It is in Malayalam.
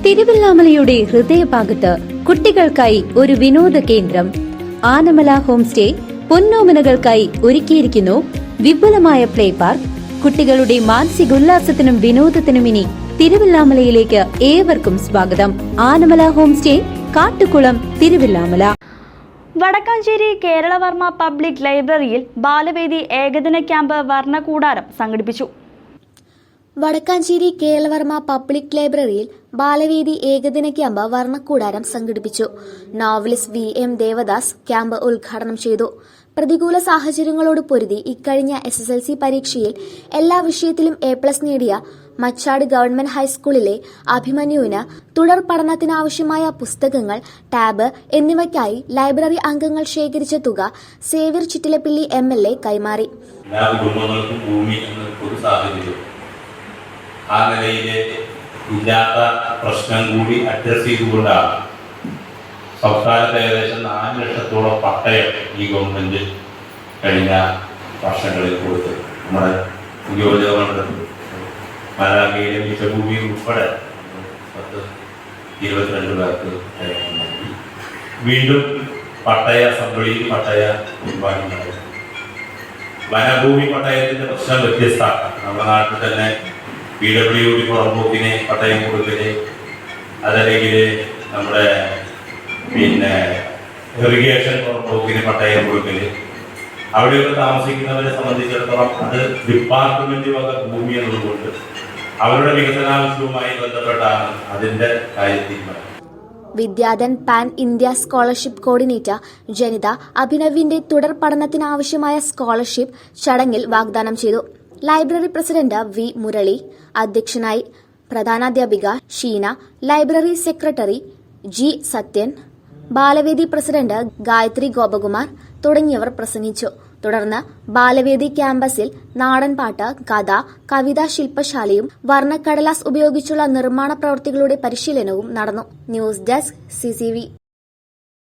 തിരുവല്ലാമലയുടെ ഹൃദയഭാഗത്ത് കുട്ടികൾക്കായി ഒരു വിനോദ കേന്ദ്രം ആനമല ഹോം സ്റ്റേ പൊന്നോമനകൾക്കായി ഒരുക്കിയിരിക്കുന്നു വിപുലമായ പ്ലേ പാർക്ക്. കുട്ടികളുടെ മാനസികോല്ലാസത്തിനും വിനോദത്തിനും ഇനി തിരുവല്ലാമലയിലേക്ക് ഏവർക്കും സ്വാഗതം. Anamala home stay, Kattukulam, Thiruvilwamala. Vadakkancheri Keralavarma public ലൈബ്രറിയിൽ ബാലവേദി ഏകദിന ക്യാമ്പ് വർണ്ണകൂടാരം സംഘടിപ്പിച്ചു. വടക്കാഞ്ചേരി കേരളവർമ്മ പബ്ലിക് ലൈബ്രറിയിൽ ബാലവേദി ഏകദിന ക്യാമ്പ് വർണ്ണക്കൂടാരം സംഘടിപ്പിച്ചു. നോവലിസ്റ്റ് VM ദേവദാസ് ക്യാമ്പ് ഉദ്ഘാടനം ചെയ്തു. പ്രതികൂല സാഹചര്യങ്ങളോട് പൊരുതി ഇക്കഴിഞ്ഞ SSLC പരീക്ഷയിൽ എല്ലാ വിഷയത്തിലും A+ നേടിയ മച്ചാട് ഗവൺമെന്റ് ഹൈസ്കൂളിലെ അഭിമന്യുവിന് തുടർ പഠനത്തിനാവശ്യമായ പുസ്തകങ്ങൾ, ടാബ് എന്നിവയ്ക്കായി ലൈബ്രറി അംഗങ്ങൾ ശേഖരിച്ച തുക സേവ്യർ ചിറ്റിലപ്പിള്ളി MLA കൈമാറി. ആ നിലയിലെ ഇല്ലാത്ത പ്രശ്നം കൂടി അഡ്രസ് ചെയ്തുകൊണ്ടാണ് സംസ്ഥാനത്ത് ഏകദേശം 4 ലക്ഷത്തോളം പട്ടയം ഈ ഗവൺമെന്റ് കഴിഞ്ഞ വർഷങ്ങളിൽ കൊടുത്ത് നമ്മുടെ നിയോജകമണ്ഡലത്തിൽ മലയാളിയിലെ മിച്ചഭൂമി ഉൾപ്പെടെ 22 പേർക്ക് നൽകി. വീണ്ടും പട്ടയ അസംബ്ലിയിൽ പട്ടയ ഉത്പാദനം. വനഭൂമി പട്ടയത്തിന്റെ പ്രശ്നം വ്യത്യസ്തമാണ്. നമ്മുടെ നാട്ടിൽ തന്നെ PWD പുറമ്പോക്കിന് പട്ടയം കൊടുക്കല്, അതല്ലെങ്കിൽ നമ്മുടെ ഇറിഗേഷൻ പുറമ്പോക്കിന് പട്ടയം കൊടുക്കല്, അവിടെയൊക്കെ താമസിക്കുന്നവരെ സംബന്ധിച്ചിടത്തോളം അത് ഡിപ്പാർട്ട്മെന്റ് വക ഭൂമി എന്നതുകൊണ്ട് അവരുടെ വികസനാവശ്യവുമായി ബന്ധപ്പെട്ടാണ് അതിന്റെ കാര്യത്തിൽ. Vidyadhan pan India scholarship coordinator Janitha അഭിനവിന്റെ തുടർ പഠനത്തിനാവശ്യമായ സ്കോളർഷിപ്പ് ചടങ്ങിൽ വാഗ്ദാനം ചെയ്തു. ലൈബ്രറി പ്രസിഡന്റ് V മുരളി അധ്യക്ഷനായി. പ്രധാനാധ്യാപിക Sheena, library secretary G Sathyan, Balavedi president Gayathri Gopakumar തുടങ്ങിയവർ പ്രസംഗിച്ചു. തുടർന്ന് ബാലവേദി ക്യാമ്പസിൽ നാടൻപാട്ട്, കഥ, കവിതാ ശില്പശാലയും വർണ്ണക്കടലാസ് ഉപയോഗിച്ചുള്ള നിർമ്മാണ പ്രവൃത്തികളുടെ പരിശീലനവും നടന്നു. News desk CCV.